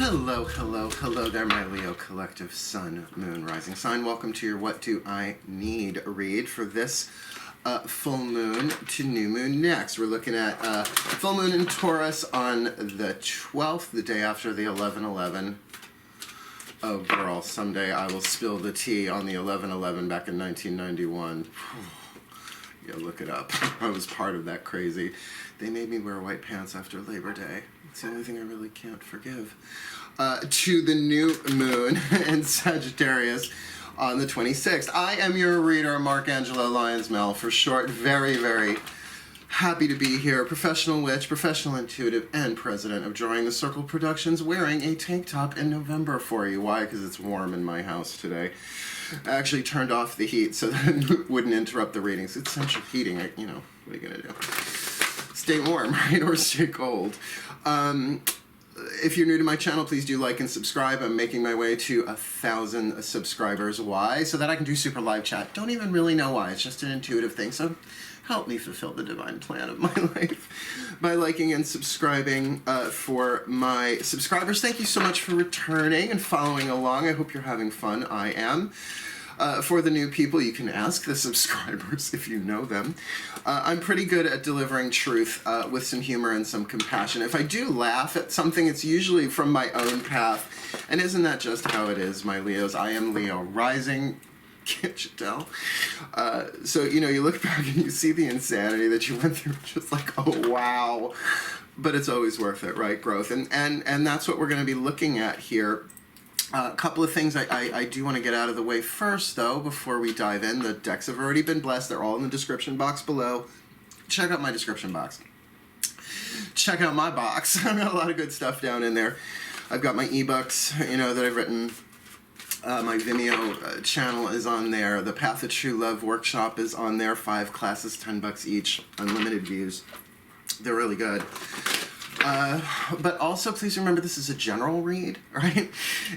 Hello, hello, hello there, my Leo collective Sun, Moon, Rising sign. Welcome to your What Do I Need read for this full moon to new moon next. We're looking at full moon in Taurus on the 12th, the day after the 11/11. Oh, girl, someday I will spill the tea on the 11/11 back in 1991. Yeah, look it up. I was part of that crazy. They made me wear white pants after Labor Day. It's the only thing I really can't forgive. To the new moon in Sagittarius on the 26th. I am your reader, Markangelo Lyons Mel for short. Very, very happy to be here. Professional witch, professional intuitive, and president of Drawing the Circle Productions, wearing a tank top in November for you. Why? Because it's warm in my house today. I actually turned off the heat so that it wouldn't interrupt the readings. It's central heating. You know, what are you going to do? Stay warm, right? Or stay cold. If you're new to my channel, please do like and subscribe. I'm making my way to 1,000 subscribers. Why? So that I can do super live chat. Don't even really know why. It's just an intuitive thing. So help me fulfill the divine plan of my life by liking and subscribing for my subscribers. Thank you so much for returning and following along. I hope you're having fun. I am. For the new people, you can ask the subscribers if you know them. I'm pretty good at delivering truth with some humor and some compassion. If I do laugh at something, it's usually from my own path. And isn't that just how it is, my Leos? I am Leo rising. Can't you tell? So, you know, you look back and you see the insanity that you went through, just like, oh, wow. But it's always worth it, right? Growth. And that's what we're going to be looking at here. A couple of things I do want to get out of the way first, though, before we dive in. The decks have already been blessed. They're all in the description box below. Check out my description box. Check out my box. I've got a lot of good stuff down in there. I've got my ebooks, you know, that I've written. My Vimeo channel is on there. The Path of True Love workshop is on there. 5 classes, $10 each, unlimited views. They're really good. But also, please remember, this is a general read, right?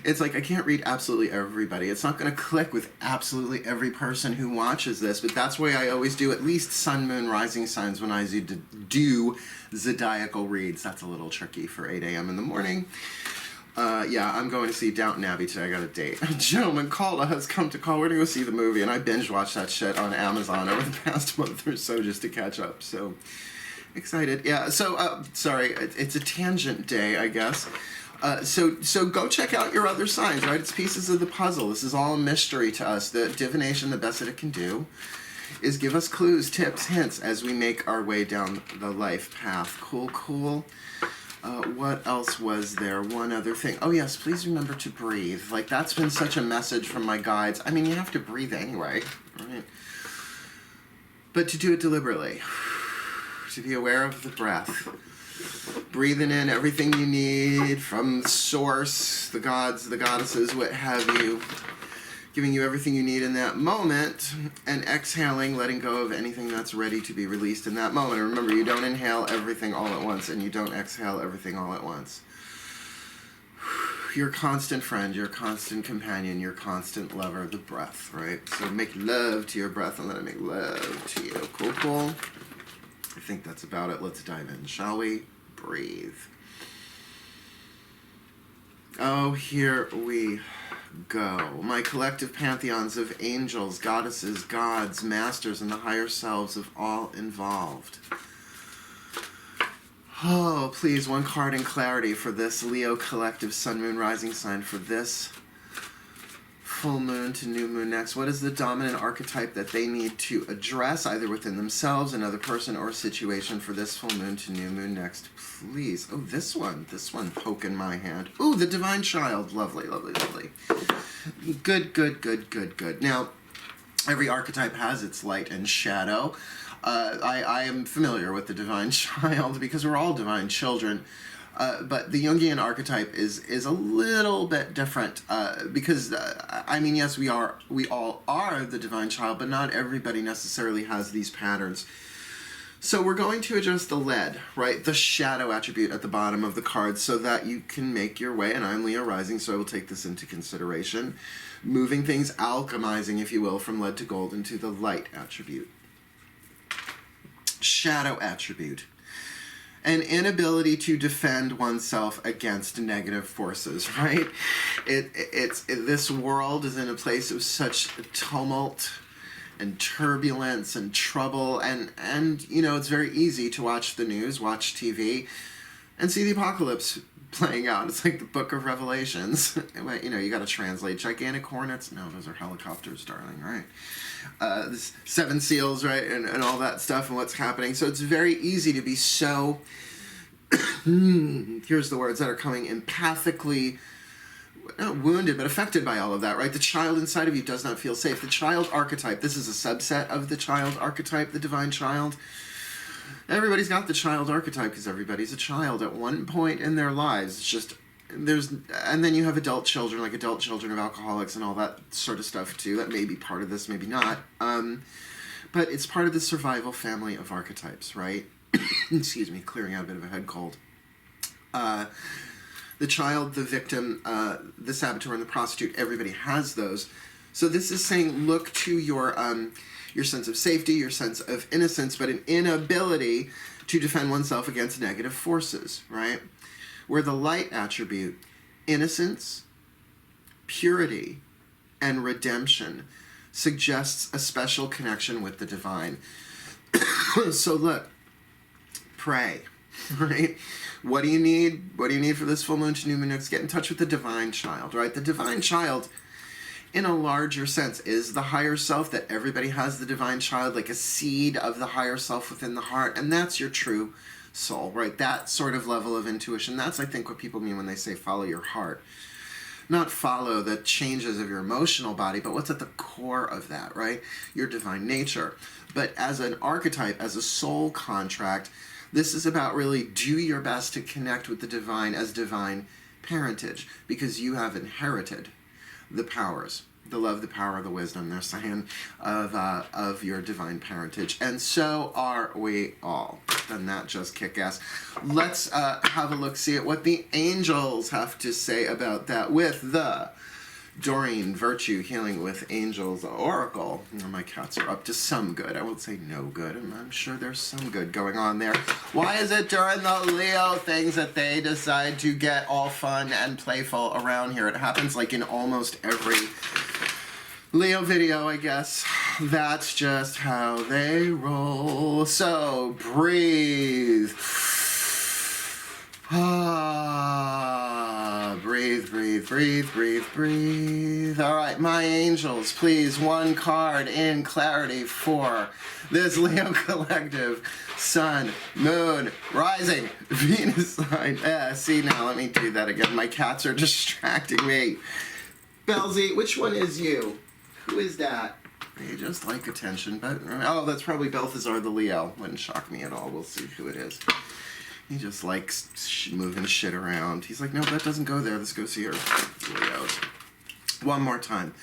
It's like, I can't read absolutely everybody. It's not going to click with absolutely every person who watches this, but that's why I always do at least sun, moon, rising signs when I do zodiacal reads. That's a little tricky for 8 a.m. in the morning. Yeah, I'm going to see Downton Abbey today. I got a date. A gentleman called has come to call. We're going to go see the movie, and I binge-watched that shit on Amazon over the past month or so just to catch up, so excited. Yeah, so, sorry, it's a tangent day, I guess. So go check out your other signs, right? It's pieces of the puzzle. This is all a mystery to us. The divination, the best that it can do, is give us clues, tips, hints as we make our way down the life path. Cool, cool. What else was there? One other thing. Oh, yes, please remember to breathe. Like, that's been such a message from my guides. I mean, you have to breathe anyway, right? But to do it deliberately. To be aware of the breath. Breathing in everything you need from the source, the gods, the goddesses, what have you. Giving you everything you need in that moment, and exhaling, letting go of anything that's ready to be released in that moment. And remember, you don't inhale everything all at once, and you don't exhale everything all at once. Your constant friend, your constant companion, your constant lover, the breath, right? So make love to your breath and let it make love to you. Cool, cool. I think that's about it. Let's dive in, shall we? Breathe. Oh, here we go. My collective pantheons of angels, goddesses, gods, masters, and the higher selves of all involved. Oh, please, one card in clarity for this Leo collective sun, moon, rising sign for this full moon to new moon next. What is the dominant archetype that they need to address, either within themselves, another person, or situation for this full moon to new moon next, please? Oh, this one poking my hand. Ooh, the divine child. Lovely, lovely, lovely. Good, good, good, good, good. Now, every archetype has its light and shadow. I am familiar with the divine child because we're all divine children. But the Jungian archetype is a little bit different because, I mean, yes, we all are the divine child, but not everybody necessarily has these patterns. So we're going to address the lead, right? The shadow attribute at the bottom of the card so that you can make your way, and I'm Leo rising, so I will take this into consideration. Moving things, alchemizing, if you will, from lead to gold into the light attribute. Shadow attribute. an inability to defend oneself against negative forces, right? This world is in a place of such tumult and turbulence and trouble, and you know, it's very easy to watch the news, watch TV, and see the apocalypse playing out. It's like the Book of Revelations. You know, you got to translate gigantic hornets. No, those are helicopters, darling, right? This seven seals, right, and all that stuff and what's happening. So it's very easy to be so, here's the words that are coming, empathically, not wounded, but affected by all of that, right? The child inside of you does not feel safe. The child archetype, this is a subset of the child archetype, the divine child. Everybody's got the child archetype because everybody's a child at one point in their lives. It's just, and then you have adult children, like adult children of alcoholics and all that sort of stuff too. That may be part of this, maybe not. But it's part of the survival family of archetypes, right? Excuse me, clearing out a bit of a head cold. The child, the victim, the saboteur, and the prostitute, everybody has those. So this is saying, look to your sense of safety, your sense of innocence, but an inability to defend oneself against negative forces, right? Where the light attribute, innocence, purity, and redemption suggests a special connection with the divine. So look, pray, right? What do you need? What do you need for this full moon to new moon next? Get in touch with the divine child, right? The divine child, in a larger sense, is the higher self. That everybody has the divine child, like a seed of the higher self within the heart, and that's your true soul, right? That sort of level of intuition. That's, I think, what people mean when they say follow your heart. Not follow the changes of your emotional body, but what's at the core of that, right? Your divine nature. But as an archetype, as a soul contract, this is about really do your best to connect with the divine as divine parentage, because you have inherited the powers, the love, the power, the wisdom, they're saying, of your divine parentage. And so are we all. Doesn't that just kick ass? Let's have a look, see at what the angels have to say about that with the Doreen Virtue Healing with Angels Oracle. My cats are up to some good. I won't say no good. I'm sure there's some good going on there. Why is it during the Leo things that they decide to get all fun and playful around here? It happens like in almost every Leo video, I guess. That's just how they roll. So breathe. Breathe, breathe, breathe, breathe, breathe. All right, my angels, please, one card in clarity for this Leo collective. Sun, moon, rising, Venus sign. See, now let me do that again. My cats are distracting me. Belzy, which one is you? Who is that? They just like attention, but... Oh, that's probably Balthazar the Leo. Wouldn't shock me at all. We'll see who it is. He just likes moving shit around. He's like, no, that doesn't go there. This goes here. Leos. One more time.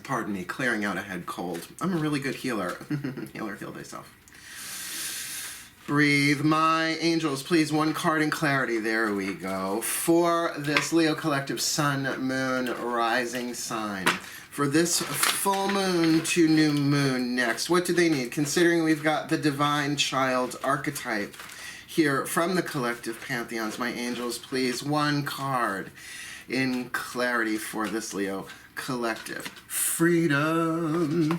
Pardon me, clearing out a head cold. I'm a really good healer. Healer, heal thyself. Breathe. My angels, please, one card in clarity. There we go. For this Leo collective sun, moon, rising sign. For this full moon to new moon next, what do they need? Considering we've got the divine child archetype here from the collective pantheons, my angels, please, one card in clarity for this Leo collective. Freedom.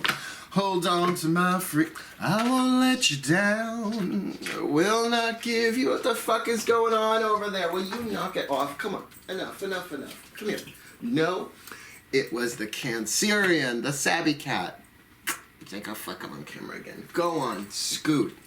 Hold on to my free. I won't let you down. Will not give you. What the fuck is going on over there? Will you knock it off? Come on. Enough, enough, enough. Come here. No. It was the Cancerian, the Sabby cat. I think I'll fuck him on camera again. Go on, scoot.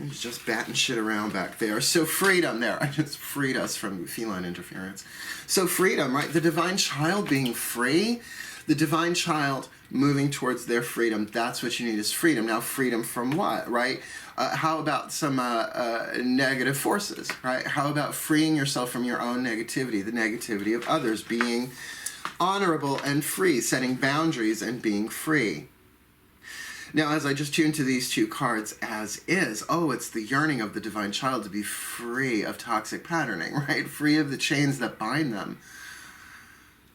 He's just batting shit around back there. So freedom there. I just freed us from feline interference. So freedom, right? The divine child being free. The divine child moving towards their freedom. That's what you need is freedom. Now, freedom from what, right? How about some negative forces, right? How about freeing yourself from your own negativity, the negativity of others, being honorable and free, setting boundaries and being free. Now, as I just tuned to these two cards as is, oh, it's the yearning of the divine child to be free of toxic patterning, right? Free of the chains that bind them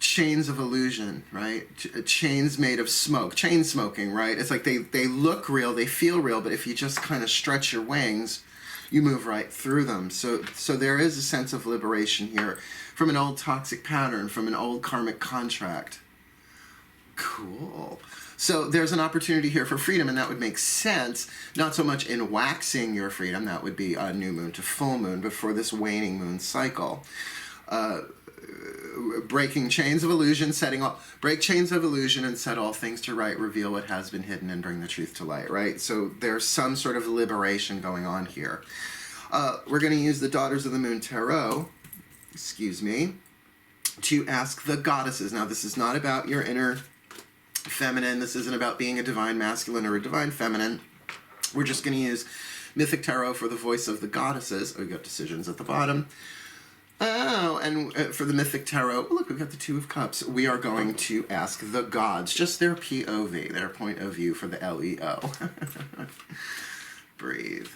chains of illusion, right? Chains made of smoke, chain smoking, right? It's like they look real, they feel real, but if you just kind of stretch your wings, you move right through them. So there is a sense of liberation here from an old toxic pattern, from an old karmic contract. Cool. So there's an opportunity here for freedom, and that would make sense, not so much in waxing your freedom, that would be a new moon to full moon, but for this waning moon cycle. Breaking chains of illusion, break chains of illusion and set all things to right, reveal what has been hidden and bring the truth to light, right? So there's some sort of liberation going on here. We're going to use the Daughters of the Moon Tarot, to ask the goddesses. Now, this is not about your inner feminine. This isn't about being a divine masculine or a divine feminine. We're just going to use Mythic Tarot for the voice of the goddesses. Oh, we got decisions at the bottom. Oh, and for the Mythic Tarot, look, we've got the Two of Cups. We are going to ask the gods, just their POV, their point of view for the LEO. Breathe.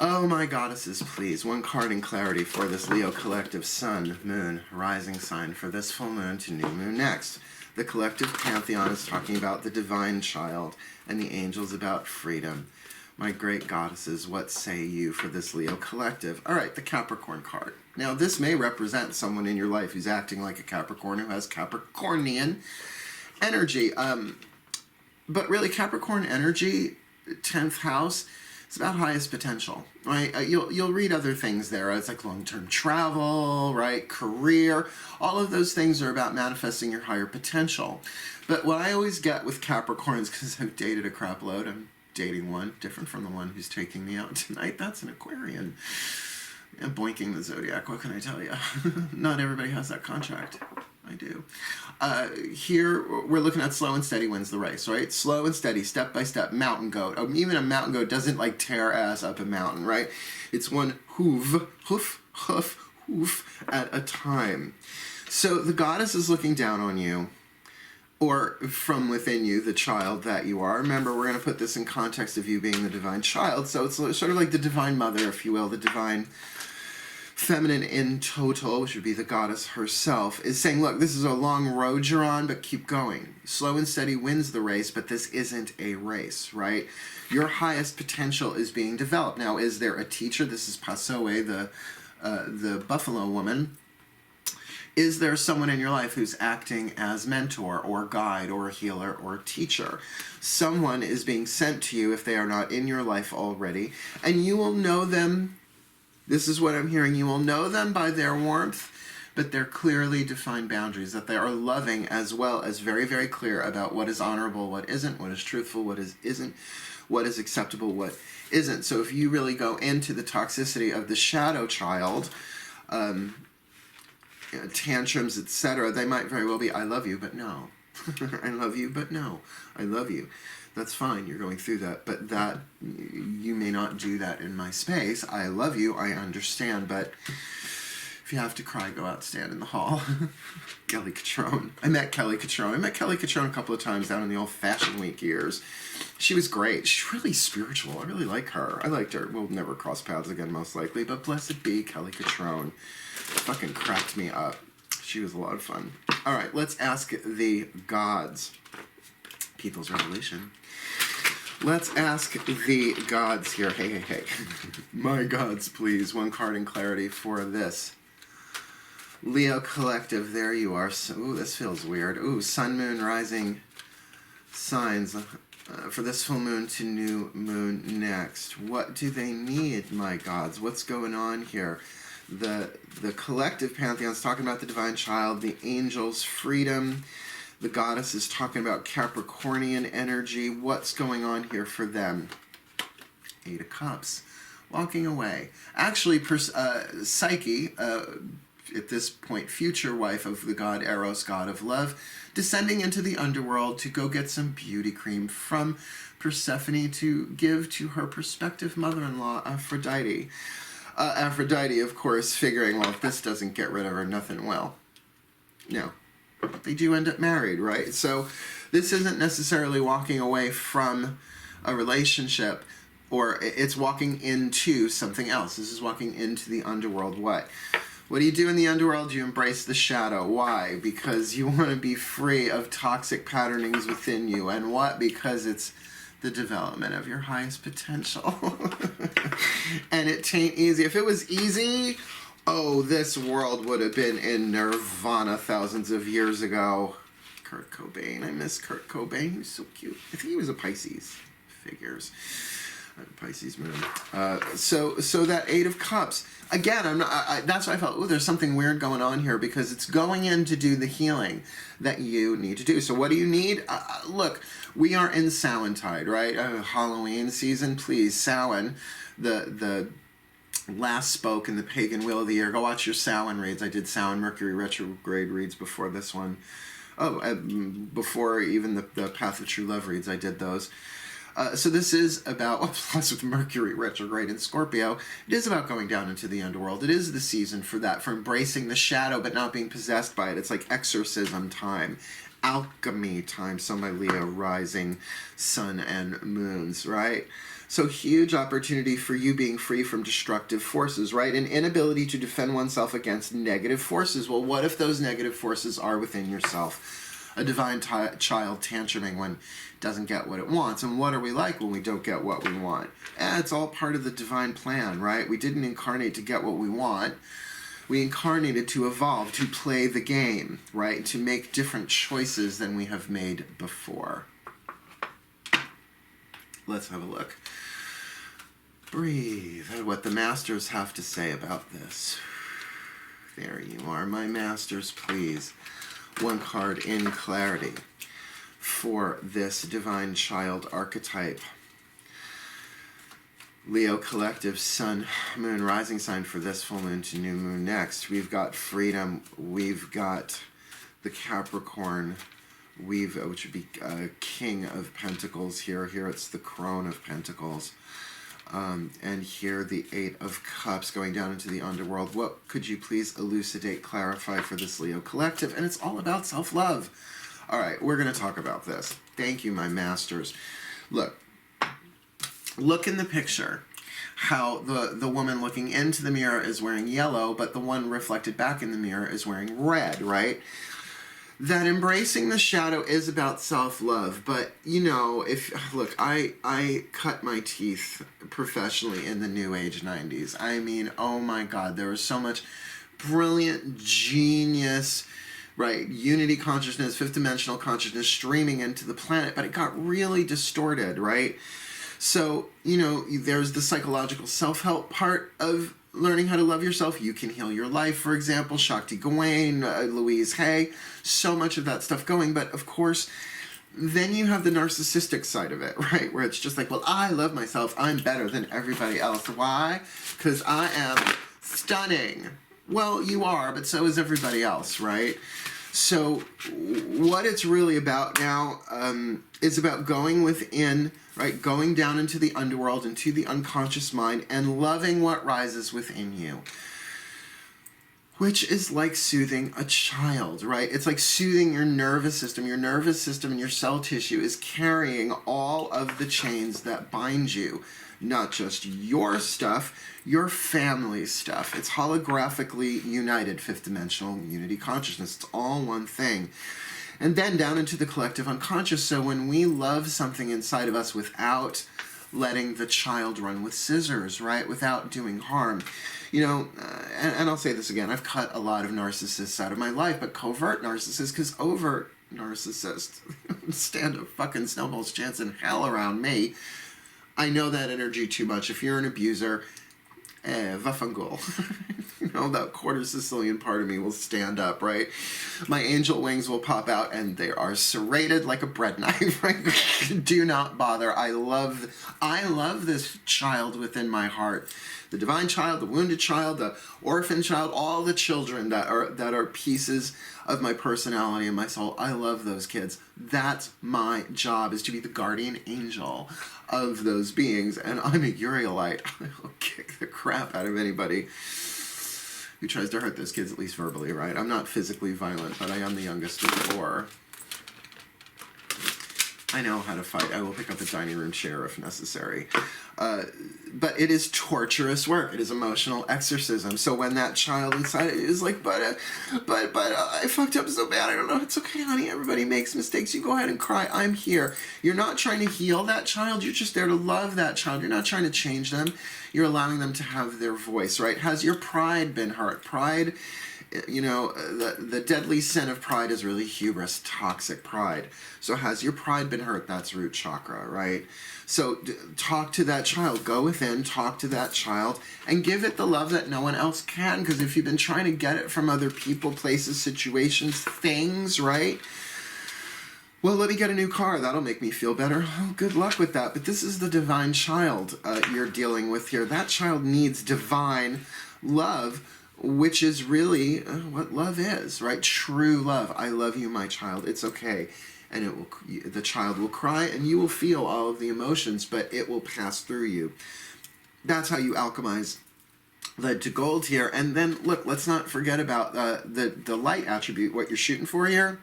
Oh, my goddesses, please. One card in clarity for this Leo collective sun, moon, rising sign for this full moon to new moon next. The collective pantheon is talking about the divine child, and the angels about freedom. My great goddesses, what say you for this Leo collective? All right, the Capricorn card. Now, this may represent someone in your life who's acting like a Capricorn, who has Capricornian energy. But really, Capricorn energy, 10th house, it's about highest potential, right? You'll read other things there. It's like long-term travel, right? Career. All of those things are about manifesting your higher potential. But what I always get with Capricorns, because I've dated a crap load, I'm dating one, different from the one who's taking me out tonight. That's an Aquarian. I'm boinking the zodiac, what can I tell you? Not everybody has that contract. I do. Here, we're looking at slow and steady wins the race, right? Slow and steady, step by step, mountain goat. Even a mountain goat doesn't like tear ass up a mountain, right? It's one hoof at a time. So the goddess is looking down on you, or from within you, the child that you are. Remember, we're going to put this in context of you being the divine child. So it's sort of like the divine mother, if you will, the divine feminine in total, which would be the goddess herself, is saying, look, this is a long road you're on, but keep going. Slow and steady wins the race, but this isn't a race, right? Your highest potential is being developed. Now, is there a teacher? This is Pasoe, the buffalo woman. Is there someone in your life who's acting as mentor or guide or healer or teacher? Someone is being sent to you if they are not in your life already, and you will know them. This is what I'm hearing. You will know them by their warmth, but their clearly defined boundaries, that they are loving as well as very, very clear about what is honorable, what isn't, what is truthful, what isn't, what is acceptable, what isn't. So if you really go into the toxicity of the shadow child, tantrums, etc., they might very well be, I love you, but no. I love you, but no. I love you. That's fine, you're going through that, but that, you may not do that in my space. I love you, I understand, but if you have to cry, go out, stand in the hall. Kelly Catrone. I met Kelly Catrone a couple of times down in the old Fashion Week years. She was great. She's really spiritual. I really like her. I liked her. We'll never cross paths again, most likely, but blessed be Kelly Catrone. Fucking cracked me up. She was a lot of fun. All right, let's ask the gods. People's Revolution. Let's ask the gods here. Hey. My gods, please. One card in clarity for this Leo collective. There you are. So, ooh, this feels weird. Ooh, sun, moon, rising signs for this full moon to new moon next. What do they need, my gods? What's going on here? The collective pantheon is talking about the divine child, the angels, freedom. The goddess is talking about Capricornian energy. What's going on here for them? Eight of Cups. Walking away. Actually, Psyche, at this point, future wife of the god Eros, god of love, descending into the underworld to go get some beauty cream from Persephone to give to her prospective mother-in-law, Aphrodite. Aphrodite, of course, figuring, well, if this doesn't get rid of her, nothing will. No. They do end up married, right? So this isn't necessarily walking away from a relationship. or it's walking into something else. This is walking into the underworld. What do you do in the underworld? You embrace the shadow. Why? Because you want to be free of toxic patternings within you. And what? Because it's the development of your highest potential. And it ain't easy. If it was easy, oh, this world would have been in nirvana thousands of years ago. Kurt Cobain. I miss Kurt Cobain. He was so cute. I think he was a Pisces. Figures. Pisces moon. So that Eight of Cups. Again, that's why I felt, oh, there's something weird going on here, because it's going in to do the healing that you need to do. So what do you need? Look, we are in Samhaintide, right? Halloween season. Please, Samhain, the last spoke in the pagan wheel of the year. Go watch your Samhain reads. I did Samhain Mercury retrograde reads before this one. Before even the Path of True Love reads, I did those. So this is about, plus with Mercury retrograde in Scorpio, it is about going down into the underworld. It is the season for that, for embracing the shadow but not being possessed by it. It's like exorcism time, alchemy time. So my Leo rising sun and moons, right? So huge opportunity for you being free from destructive forces, right? An inability to defend oneself against negative forces. Well, what if those negative forces are within yourself? A divine child tantruming when it doesn't get what it wants. And what are we like when we don't get what we want? It's all part of the divine plan, right? We didn't incarnate to get what we want. We incarnated to evolve, to play the game, right? To make different choices than we have made before. Let's have a look. Breathe. What the masters have to say about this. There you are, my masters, please. One card in clarity for this divine child archetype. Leo collective, sun, moon, rising sign for this full moon to new moon next. We've got freedom. We've got the Capricorn. Which would be King of Pentacles here. Here it's the Crone of Pentacles. And here the Eight of Cups going down into the underworld. What could you please elucidate, clarify for this Leo collective? And it's all about self-love. All right, we're going to talk about this. Thank you, my masters. Look in the picture. How the woman looking into the mirror is wearing yellow, but the one reflected back in the mirror is wearing red, right? That embracing the shadow is about self-love, but, you know, look, I cut my teeth professionally in the New Age 90s. I mean, oh my God, there was so much brilliant genius, right, unity consciousness, fifth dimensional consciousness streaming into the planet, but it got really distorted, right? So, you know, there's the psychological self-help part of learning how to love yourself. You can heal your life, for example, Shakti Gawain, Louise Hay, so much of that stuff going. But of course, then you have the narcissistic side of it, right? Where it's just like, well, I love myself. I'm better than everybody else. Why? Because I am stunning. Well, you are, but so is everybody else, right? So what it's really about now is about going within, right? Going down into the underworld, into the unconscious mind, and loving what rises within you. Which is like soothing a child, right? It's like soothing your nervous system. Your nervous system and your cell tissue is carrying all of the chains that bind you. Not just your stuff, your family's stuff. It's holographically united, fifth dimensional unity consciousness. It's all one thing. And then down into the collective unconscious. So when we love something inside of us without letting the child run with scissors, right? Without doing harm. You know, and I'll say this again, I've cut a lot of narcissists out of my life, but covert narcissists, because overt narcissists stand a fucking snowball's chance in hell around me. I know that energy too much. If you're an abuser, vafangul. You know, that quarter Sicilian part of me will stand up, right? My angel wings will pop out and they are serrated like a bread knife, right? Do not bother. I love this child within my heart. The divine child, the wounded child, the orphan child, all the children that are pieces of my personality and my soul. I love those kids. That's my job, is to be the guardian angel of those beings. And I'm a Urielite. I'll kick the crap out of anybody who tries to hurt those kids, at least verbally, right? I'm not physically violent, but I am the youngest of four. I know how to fight. I will pick up a dining room chair if necessary. But it is torturous work. It is emotional exorcism. So when that child inside is like, but I fucked up so bad. I don't know. It's okay, honey. Everybody makes mistakes. You go ahead and cry. I'm here. You're not trying to heal that child. You're just there to love that child. You're not trying to change them. You're allowing them to have their voice, right? Has your pride been hurt? Pride, you know, the deadly sin of pride is really hubris, toxic pride. So has your pride been hurt? That's root chakra, right? So talk to that child. Go within, talk to that child, and give it the love that no one else can. Because if you've been trying to get it from other people, places, situations, things, right? Well, let me get a new car. That'll make me feel better. Oh, good luck with that. But this is the divine child you're dealing with here. That child needs divine love, which is really what love is, right? True love. I love you, my child. It's okay. And it will. The child will cry, and you will feel all of the emotions, but it will pass through you. That's how you alchemize lead to gold here. And then, look, let's not forget about the light attribute, what you're shooting for here.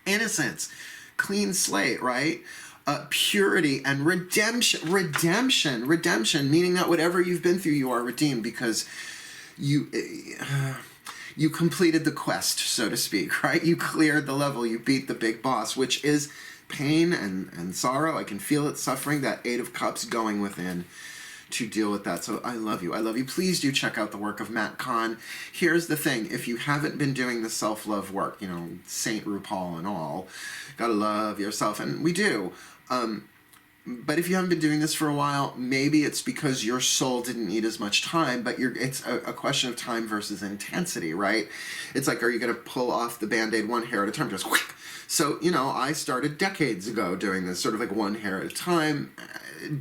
Innocence, clean slate, right? Purity and redemption, meaning that whatever you've been through, you are redeemed because you completed the quest, so to speak, right? You cleared the level, you beat the big boss, which is pain and sorrow. I can feel it, suffering, that Eight of Cups going within to deal with that. So I love you. I love you. Please do check out the work of Matt Kahn. Here's the thing. If you haven't been doing the self-love work, you know, Saint RuPaul and all, gotta love yourself. And we do. But if you haven't been doing this for a while, maybe it's because your soul didn't need as much time, but it's a question of time versus intensity, right? It's like, are you going to pull off the Band-Aid one hair at a time? Just whoosh. So, you know, I started decades ago doing this, sort of like one hair at a time,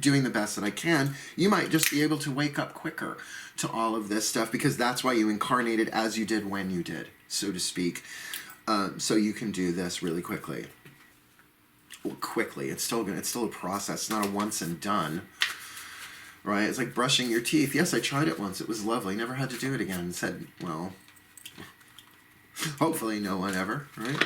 doing the best that I can. You might just be able to wake up quicker to all of this stuff because that's why you incarnated as you did when you did, so to speak. So you can do this really quickly. Well, quickly. It's still a process. It's not a once and done. Right? It's like brushing your teeth. Yes, I tried it once. It was lovely. Never had to do it again. And said, well, hopefully no one ever, right?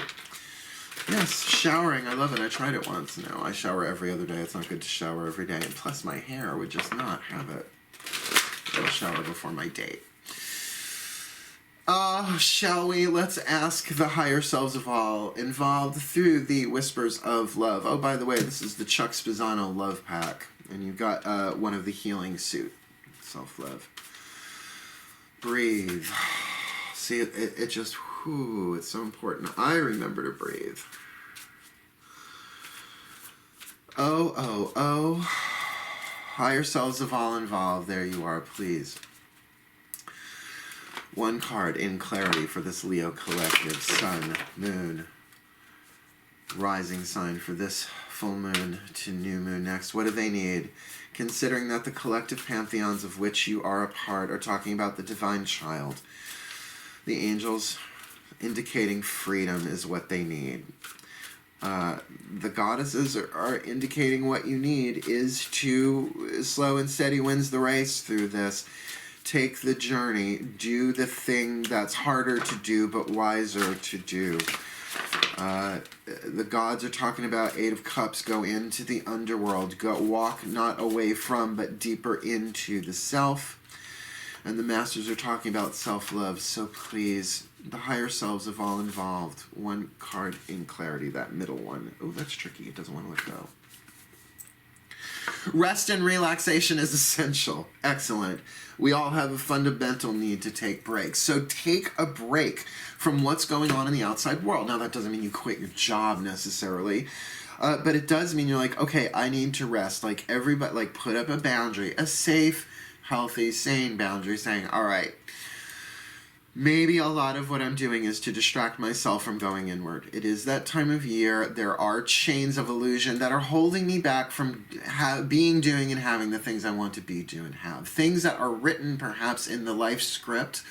Yes, showering. I love it. I tried it once. No, I shower every other day. It's not good to shower every day. And plus my hair would just not have it. I'll shower before my date. Shall we? Let's ask the higher selves of all involved through the whispers of love. Oh, by the way, this is the Chuck Spezzano love pack. And you've got one of the healing suit. Self-love. Breathe. See, it just, whew, it's so important. I remember to breathe. Oh. Higher selves of all involved. There you are, please. One card in clarity for this Leo collective. Sun, moon, rising sign for this full moon to new moon next. What do they need? Considering that the collective pantheons of which you are a part are talking about the divine child. The angels indicating freedom is what they need. The goddesses are indicating what you need is to slow and steady wins the race through this. Take the journey, do the thing that's harder to do but wiser to do. The gods are talking about Eight of Cups, go into the underworld, go walk not away from but deeper into the self. And the masters are talking about self-love, so please, the higher selves of all involved. One card in clarity, that middle one. Oh, that's tricky, it doesn't want to let go. Rest and relaxation is essential. Excellent. We all have a fundamental need to take breaks. So take a break from what's going on in the outside world. Now, that doesn't mean you quit your job necessarily, but it does mean you're like, okay, I need to rest. Like everybody, like put up a boundary, a safe, healthy, sane boundary saying, all right, maybe a lot of what I'm doing is to distract myself from going inward. It is that time of year. There are chains of illusion that are holding me back from being, doing, and having the things I want to be, do, and have. Things that are written perhaps in the life script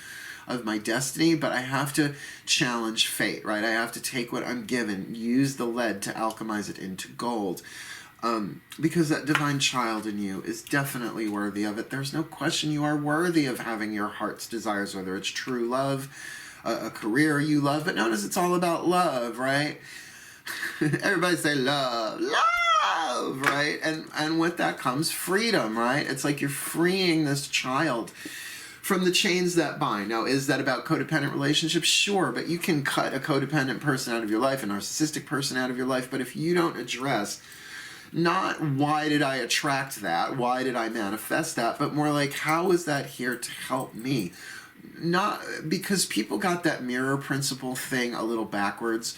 of my destiny, but I have to challenge fate, right? I have to take what I'm given, use the lead to alchemize it into gold. Because that divine child in you is definitely worthy of it. There's no question you are worthy of having your heart's desires, whether it's true love, a career you love, but notice it's all about love, right? Everybody say love, love, right? And with that comes freedom, right? It's like you're freeing this child from the chains that bind. Now, is that about codependent relationships? Sure, but you can cut a codependent person out of your life, a narcissistic person out of your life, but if you don't address not why did I attract that, why did I manifest that, but more like how is that here to help me? Not because people got that mirror principle thing a little backwards.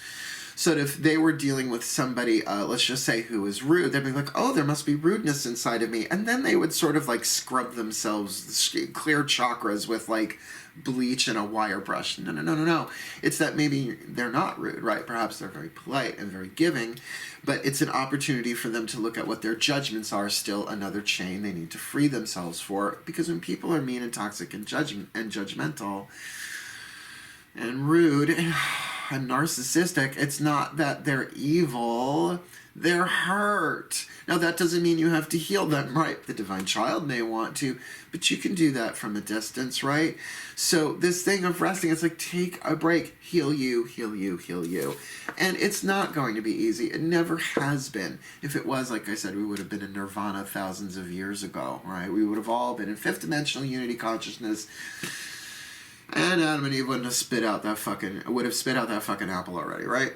So if they were dealing with somebody, let's just say, who is rude, they'd be like, oh, there must be rudeness inside of me. And then they would sort of like scrub themselves, clear chakras with like bleach and a wire brush. No, no, no, no, no. It's that maybe they're not rude, right? Perhaps they're very polite and very giving, but it's an opportunity for them to look at what their judgments are, still another chain they need to free themselves for. Because when people are mean and toxic and judgmental and rude and narcissistic, it's not that they're evil, they're hurt. Now that doesn't mean you have to heal them, right? The divine child may want to, but you can do that from a distance, right? So this thing of resting, it's like take a break, heal you, heal you, heal you. And it's not going to be easy. It never has been. If it was, like I said, we would have been in nirvana thousands of years ago, right? We would have all been in fifth dimensional unity consciousness. And Adam and Eve would have spit out that fucking apple already, right?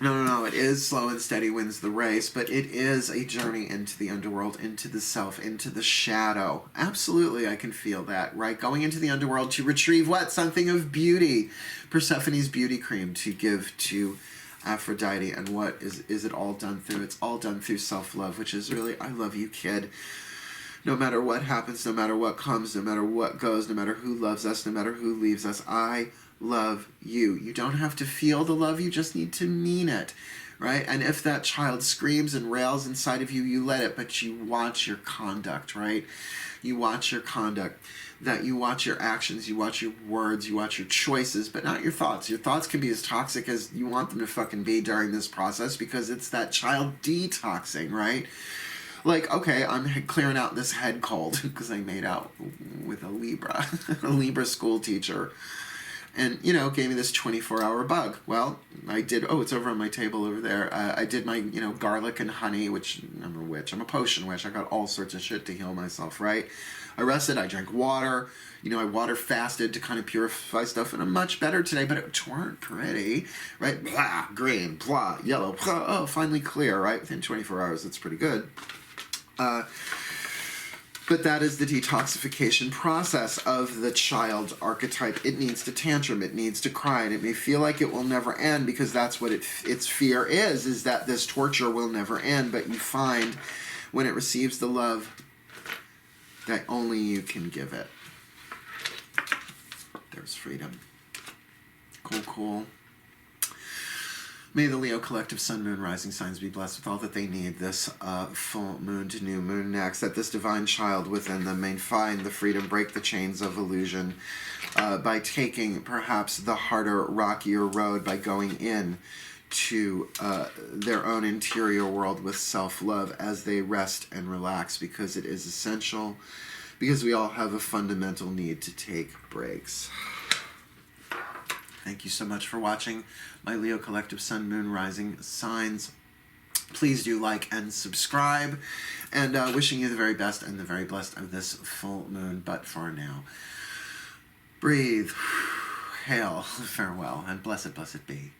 No, it is slow and steady wins the race, but it is a journey into the underworld, into the self, into the shadow. Absolutely, I can feel that, right? Going into the underworld to retrieve what? Something of beauty. Persephone's beauty cream to give to Aphrodite. And what is it all done through? It's all done through self-love, which is really, I love you, kid. No matter what happens, no matter what comes, no matter what goes, no matter who loves us, no matter who leaves us, I love you. You don't have to feel the love, you just need to mean it, right? And if that child screams and rails inside of you, you let it, but you watch your conduct, right? You watch your conduct, that you watch your actions, you watch your words, you watch your choices, but not your thoughts. Your thoughts can be as toxic as you want them to fucking be during this process because it's that child detoxing, right? Like, okay, I'm clearing out this head cold because I made out with a Libra school teacher. And, you know, gave me this 24-hour bug. Well, I did, it's over on my table over there. I did my, garlic and honey, which, I'm a witch. I'm a potion witch. I got all sorts of shit to heal myself, right? I rested, I drank water. I water fasted to kind of purify stuff, and I'm much better today, but it weren't pretty, right? Blah, green, blah, yellow, blah, oh, finally clear, right? Within 24 hours, that's pretty good. But that is the detoxification process of the child archetype. It needs to tantrum, it needs to cry, and it may feel like it will never end because that's what its fear is that this torture will never end. But you find when it receives the love that only you can give it. There's freedom. Cool. May the Leo collective sun, moon, rising signs be blessed with all that they need this full moon to new moon next, that this divine child within them may find the freedom, break the chains of illusion by taking perhaps the harder, rockier road, by going in to their own interior world with self-love as they rest and relax, because it is essential, because we all have a fundamental need to take breaks. Thank you so much for watching my Leo Collective Sun, Moon, Rising signs. Please do like and subscribe. And wishing you the very best and the very blessed of this full moon. But for now, breathe, hail, farewell, and blessed, blessed be.